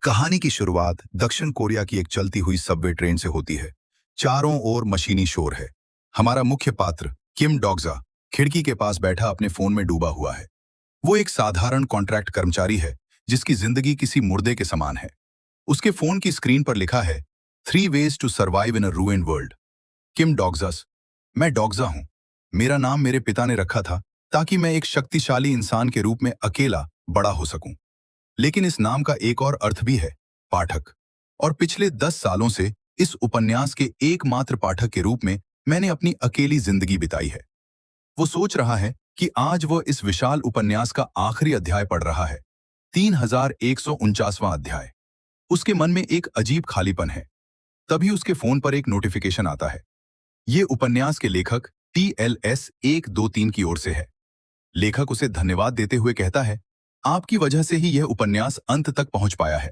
कहानी की शुरुआत दक्षिण कोरिया की एक चलती हुई सबवे ट्रेन से होती है। चारों ओर मशीनी शोर है। हमारा मुख्य पात्र किम डॉगजा खिड़की के पास बैठा अपने फोन में डूबा हुआ है। वो एक साधारण कॉन्ट्रैक्ट कर्मचारी है जिसकी जिंदगी किसी मुर्दे के समान है। उसके फोन की स्क्रीन पर लिखा है 3 ways to survive in a ruined world. Kim Dokja's. मैं डॉगजा हूं। मेरा नाम मेरे पिता ने रखा था ताकि मैं एक शक्तिशाली इंसान के रूप में अकेला बड़ा हो सकूं। लेकिन इस नाम का एक और अर्थ भी है, पाठक। और पिछले 10 सालों से इस उपन्यास के एकमात्र पाठक के रूप में मैंने अपनी अकेली जिंदगी बिताई है। वो सोच रहा है कि आज वो इस विशाल उपन्यास का आखिरी अध्याय पढ़ रहा है। 3149वां अध्याय। उसके मन में एक अजीब खालीपन है। तभी उसके फोन पर एक नोटिफिकेशन आता है। ये उपन्यास के लेखक TLS 123 की ओर से है। लेखक उसे धन्यवाद देते हुए कहता है, आपकी वजह से ही यह उपन्यास अंत तक पहुंच पाया है।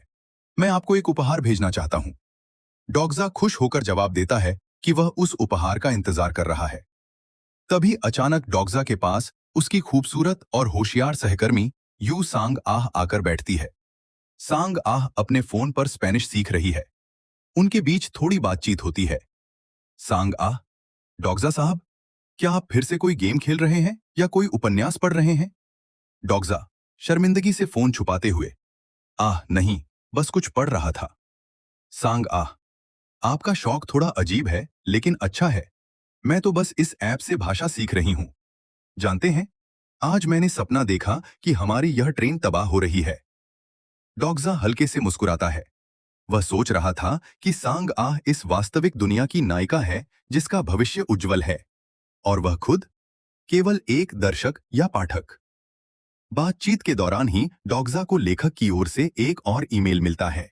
मैं आपको एक उपहार भेजना चाहता हूं। डॉगजा खुश होकर जवाब देता है कि वह उस उपहार का इंतजार कर रहा है। तभी अचानक डॉगजा के पास उसकी खूबसूरत और होशियार सहकर्मी यू सांग आह आकर बैठती है। सांग आह अपने फोन पर स्पेनिश सीख रही है। उनके बीच थोड़ी बातचीत होती है। सांग आह, डॉगजा साहब, क्या आप फिर से कोई गेम खेल रहे हैं या कोई उपन्यास पढ़ रहे हैं? डॉगजा शर्मिंदगी से फोन छुपाते हुए, आह नहीं, बस कुछ पढ़ रहा था। सांग आह, आपका शौक थोड़ा अजीब है लेकिन अच्छा है। मैं तो बस इस ऐप से भाषा सीख रही हूं। जानते हैं, आज मैंने सपना देखा कि हमारी यह ट्रेन तबाह हो रही है। डॉगजा हल्के से मुस्कुराता है। वह सोच रहा था कि सांग आह इस वास्तविक दुनिया की नायिका है जिसका भविष्य उज्जवल है, और वह खुद केवल एक दर्शक या पाठक। बातचीत के दौरान ही डॉगजा को लेखक की ओर से एक और ईमेल मिलता है।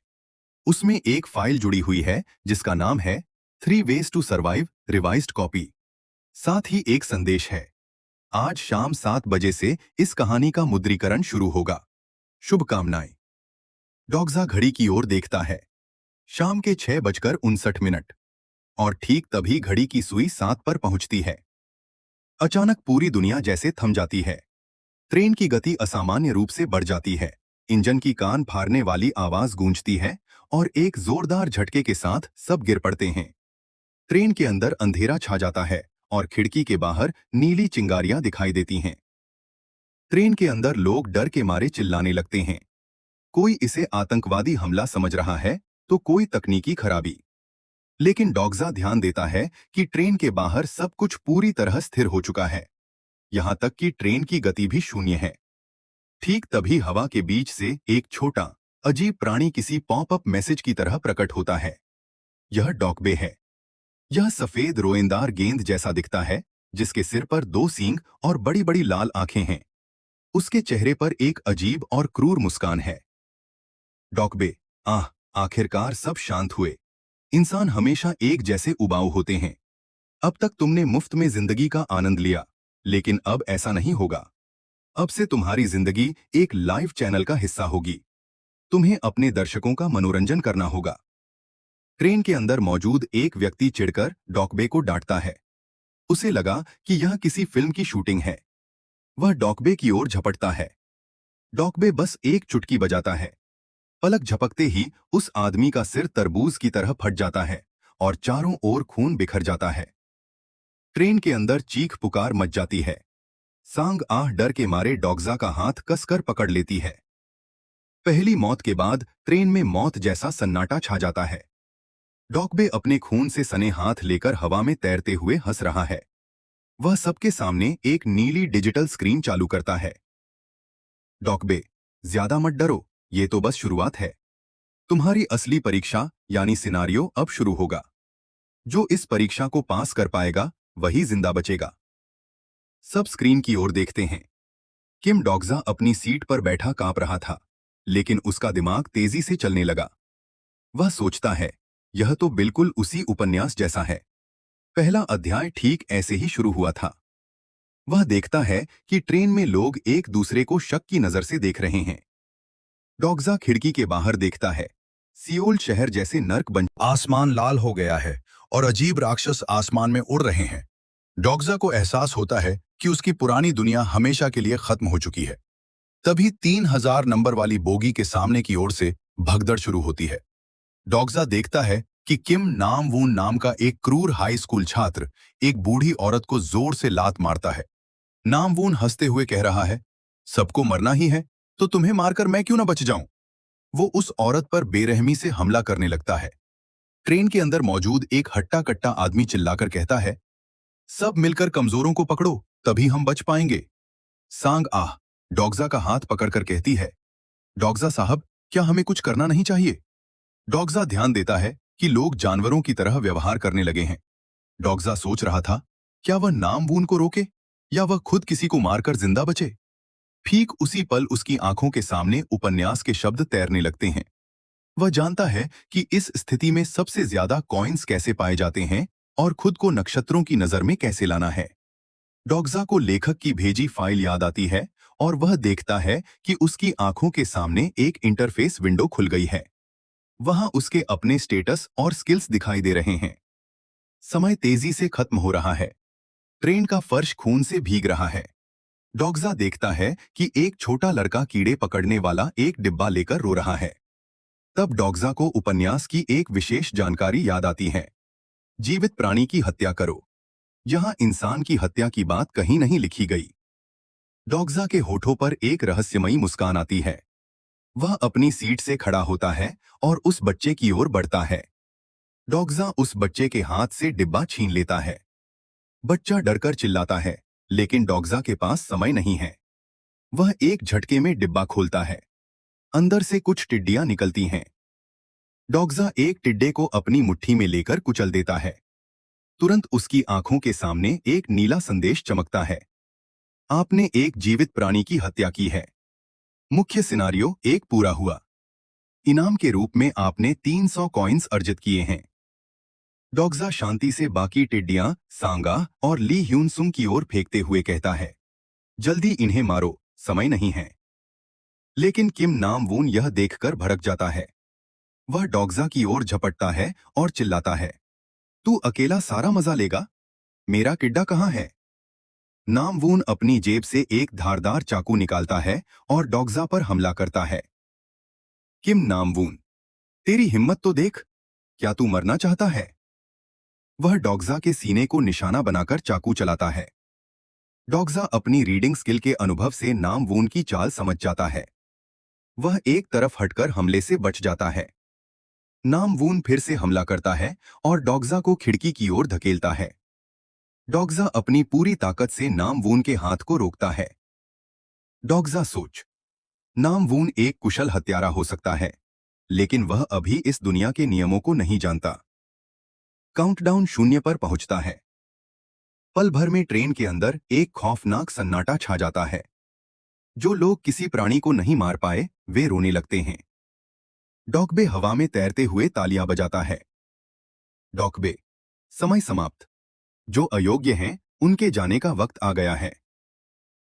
उसमें एक फाइल जुड़ी हुई है जिसका नाम है 3 ways to survive revised copy. साथ ही एक संदेश है, आज शाम 7 बजे से इस कहानी का मुद्रीकरण शुरू होगा। शुभकामनाएं। डॉगजा घड़ी की ओर देखता है। शाम के 6:59 और ठीक तभी घड़ी की सुई 7 पर पहुंचती है। अचानक पूरी दुनिया जैसे थम जाती है। ट्रेन की गति असामान्य रूप से बढ़ जाती है। इंजन की कान फाड़ने वाली आवाज गूंजती है और एक जोरदार झटके के साथ सब गिर पड़ते हैं। ट्रेन के अंदर अंधेरा छा जाता है और खिड़की के बाहर नीली चिंगारियां दिखाई देती हैं। ट्रेन के अंदर लोग डर के मारे चिल्लाने लगते हैं। कोई इसे आतंकवादी हमला समझ रहा है तो कोई तकनीकी खराबी। लेकिन डॉगजा ध्यान देता है कि ट्रेन के बाहर सब कुछ पूरी तरह स्थिर हो चुका है। यहां तक कि ट्रेन की गति भी शून्य है। ठीक तभी हवा के बीच से एक छोटा अजीब प्राणी किसी पॉपअप मैसेज की तरह प्रकट होता है। यह डॉकबे है। यह सफेद रोएंदार गेंद जैसा दिखता है जिसके सिर पर 2 सींग और बड़ी बड़ी लाल आंखें हैं। उसके चेहरे पर एक अजीब और क्रूर मुस्कान है। डॉकबे, आह, आखिरकार सब शांत हुए। इंसान हमेशा एक जैसे उबाऊ होते हैं। अब तक तुमने मुफ्त में जिंदगी का आनंद लिया, लेकिन अब ऐसा नहीं होगा। अब से तुम्हारी जिंदगी एक लाइव चैनल का हिस्सा होगी। तुम्हें अपने दर्शकों का मनोरंजन करना होगा। ट्रेन के अंदर मौजूद एक व्यक्ति चिढ़कर डॉकबे को डांटता है। उसे लगा कि यह किसी फिल्म की शूटिंग है। वह डॉकबे की ओर झपटता है। डॉकबे बस एक चुटकी बजाता है। पलक झपकते ही उस आदमी का सिर तरबूज की तरह फट जाता है और चारों ओर खून बिखर जाता है। ट्रेन के अंदर चीख पुकार मच जाती है। सांग आह डर के मारे डॉगजा का हाथ कसकर पकड़ लेती है। पहली मौत के बाद ट्रेन में मौत जैसा सन्नाटा छा जाता है। डॉकबे अपने खून से सने हाथ लेकर हवा में तैरते हुए हंस रहा है। वह सबके सामने एक नीली डिजिटल स्क्रीन चालू करता है। डॉकबे, ज्यादा मत डरो, ये तो बस शुरुआत है। तुम्हारी असली परीक्षा यानी सिनारियो अब शुरू होगा। जो इस परीक्षा को पास कर पाएगा वही जिंदा बचेगा। सब स्क्रीन की ओर देखते हैं। किम डॉगजा अपनी सीट पर बैठा कांप रहा था, लेकिन उसका दिमाग तेजी से चलने लगा। वह सोचता है, यह तो बिल्कुल उसी उपन्यास जैसा है। पहला अध्याय ठीक ऐसे ही शुरू हुआ था। वह देखता है कि ट्रेन में लोग एक दूसरे को शक की नजर से देख रहे हैं। डॉगजा खिड़की के बाहर देखता है। सियोल शहर जैसे नर्क बन, आसमान लाल हो गया है और अजीब राक्षस आसमान में उड़ रहे हैं। डॉगजा को एहसास होता है कि उसकी पुरानी दुनिया हमेशा के लिए खत्म हो चुकी है। तभी 3000 नंबर वाली बोगी के सामने की ओर से भगदड़ शुरू होती है। डॉग्जा देखता है कि किम नामवून नाम का एक क्रूर हाई स्कूल छात्र एक बूढ़ी औरत को जोर से लात मारता है। नामवून हंसते हुए कह रहा है, सबको मरना ही है तो तुम्हें मारकर मैं क्यों ना बच जाऊं। वो उस औरत पर बेरहमी से हमला करने लगता है। ट्रेन के अंदर मौजूद एक हट्टा कट्टा आदमी चिल्लाकर कहता है, सब मिलकर कमजोरों को पकड़ो, तभी हम बच पाएंगे। सांग आह डॉग्जा का हाथ पकड़कर कहती है, डॉग्जा साहब, क्या हमें कुछ करना नहीं चाहिए। डॉग्जा ध्यान देता है कि लोग जानवरों की तरह व्यवहार करने लगे हैं। डॉग्जा सोच रहा था, क्या वह नामवून को रोके या वह खुद किसी को मारकर जिंदा बचे। ठीक उसी पल उसकी आंखों के सामने उपन्यास के शब्द तैरने लगते हैं। वह जानता है कि इस स्थिति में सबसे ज्यादा कॉइन्स कैसे पाए जाते हैं और खुद को नक्षत्रों की नजर में कैसे लाना है। डॉग्जा को लेखक की भेजी फाइल याद आती है और वह देखता है कि उसकी आंखों के सामने एक इंटरफेस विंडो खुल गई है। वहां उसके अपने स्टेटस और स्किल्स दिखाई दे रहे हैं। समय तेजी से खत्म हो रहा है। ट्रेन का फर्श खून से भीग रहा है। डॉग्जा देखता है कि एक छोटा लड़का कीड़े पकड़ने वाला एक डिब्बा लेकर रो रहा है। तब डॉग्जा को उपन्यास की एक विशेष जानकारी याद आती है, जीवित प्राणी की हत्या करो। यहां इंसान की हत्या की बात कहीं नहीं लिखी गई। डॉग्जा के होठों पर एक रहस्यमयी मुस्कान आती है। वह अपनी सीट से खड़ा होता है और उस बच्चे की ओर बढ़ता है। डॉग्जा उस बच्चे के हाथ से डिब्बा छीन लेता है। बच्चा डरकर चिल्लाता है, लेकिन डॉग्जा के पास समय नहीं है। वह एक झटके में डिब्बा खोलता है। अंदर से कुछ टिड्डियां निकलती हैं। डॉग्जा एक टिड्डे को अपनी मुट्ठी में लेकर कुचल देता है। तुरंत उसकी आंखों के सामने एक नीला संदेश चमकता है, आपने एक जीवित प्राणी की हत्या की है। मुख्य सिनारियो एक पूरा हुआ। इनाम के रूप में आपने 300 कॉइन्स अर्जित किए हैं। डॉग्जा शांति से बाकी टिड्डियां सांगा और ली ह्यूनसुंग की ओर फेंकते हुए कहता है, जल्दी इन्हें मारो, समय नहीं है। लेकिन किम नामवून यह देखकर भड़क जाता है। वह डॉग्जा की ओर झपटता है और चिल्लाता है, तू अकेला सारा मजा लेगा, मेरा किड्डा कहाँ है। नामवून अपनी जेब से एक धारदार चाकू निकालता है और डॉग्जा पर हमला करता है। किम नामवून, तेरी हिम्मत तो देख, क्या तू मरना चाहता है। वह डॉग्जा के सीने को निशाना बनाकर चाकू चलाता है। डॉग्जा अपनी रीडिंग स्किल के अनुभव से नामवून की चाल समझ जाता है। वह एक तरफ हटकर हमले से बच जाता है। नामवून फिर से हमला करता है और डॉग्जा को खिड़की की ओर धकेलता है। डॉग्जा अपनी पूरी ताकत से नामवून के हाथ को रोकता है। डॉग्जा सोच, नामवून एक कुशल हत्यारा हो सकता है, लेकिन वह अभी इस दुनिया के नियमों को नहीं जानता। काउंटडाउन 0 पर पहुंचता है। पल भर में ट्रेन के अंदर एक खौफनाक सन्नाटा छा जाता है। जो लोग किसी प्राणी को नहीं मार पाए, वे रोने लगते हैं। डॉकबे हवा में तैरते हुए तालियां बजाता है। डॉकबे, समय समाप्त। जो अयोग्य हैं, उनके जाने का वक्त आ गया है।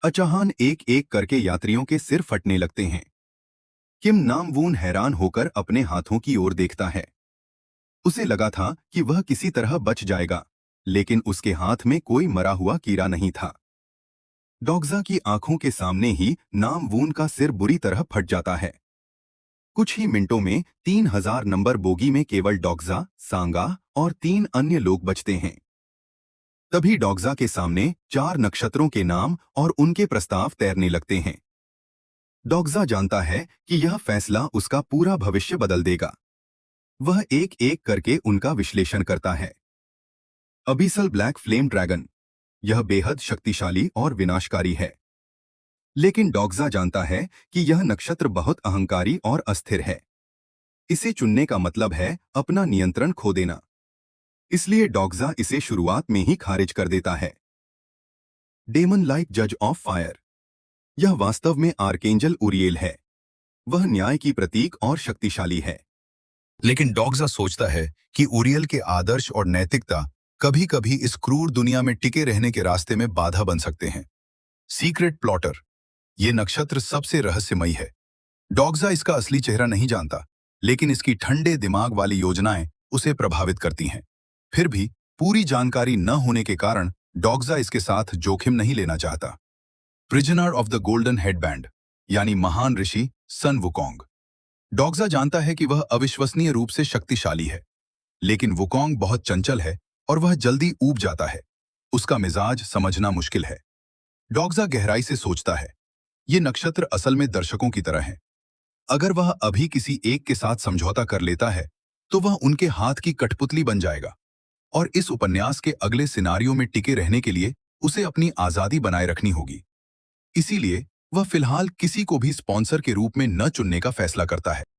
अचानक एक एक करके यात्रियों के सिर फटने लगते हैं। किम नामवून हैरान होकर अपने हाथों की ओर देखता है। उसे लगा था कि वह किसी तरह बच जाएगा, लेकिन उसके हाथ में कोई मरा हुआ कीड़ा नहीं था। डॉग्जा की आंखों के सामने ही नामवून का सिर बुरी तरह फट जाता है। कुछ ही मिनटों में 3000 नंबर बोगी में केवल डॉग्जा, सांगा और 3 अन्य लोग बचते हैं। तभी डॉग्जा के सामने 4 नक्षत्रों के नाम और उनके प्रस्ताव तैरने लगते हैं। डॉग्जा जानता है कि यह फैसला उसका पूरा भविष्य बदल देगा। वह एक एक करके उनका विश्लेषण करता है। अबीसल ब्लैक फ्लेम ड्रैगन, यह बेहद शक्तिशाली और विनाशकारी है। लेकिन डॉग्जा जानता है कि यह नक्षत्र बहुत अहंकारी और अस्थिर है। इसे चुनने का मतलब है अपना नियंत्रण खो देना। इसलिए डॉग्जा इसे शुरुआत में ही खारिज कर देता है। डेमन लाइक जज ऑफ फायर, यह वास्तव में आर्केंजल उरिएल है। वह न्याय की प्रतीक और शक्तिशाली है। लेकिन डॉग्जा सोचता है कि उरिएल के आदर्श और नैतिकता कभी-कभी इस क्रूर दुनिया में टिके रहने के रास्ते में बाधा बन सकते हैं। सीक्रेट प्लॉटर, ये नक्षत्र सबसे रहस्यमयी है। डॉग्जा इसका असली चेहरा नहीं जानता, लेकिन इसकी ठंडे दिमाग वाली योजनाएं उसे प्रभावित करती हैं। फिर भी पूरी जानकारी न होने के कारण डॉग्जा इसके साथ जोखिम नहीं लेना चाहता। Prisoner of the golden headband, यानी महान ऋषि सन वुकोंग। डॉग्जा जानता है कि वह अविश्वसनीय रूप से शक्तिशाली है, लेकिन वुकोंग बहुत चंचल है और वह जल्दी ऊब जाता है। उसका मिजाज समझना मुश्किल है। डॉग्जा गहराई से सोचता है, ये नक्षत्र असल में दर्शकों की तरह हैं। अगर वह अभी किसी एक के साथ समझौता कर लेता है, तो वह उनके हाथ की कठपुतली बन जाएगा। और इस उपन्यास के अगले सिनारियो में टिके रहने के लिए उसे अपनी आजादी बनाए रखनी होगी। इसीलिए वह फिलहाल किसी को भी स्पॉन्सर के रूप में न चुनने का फैसला करता है।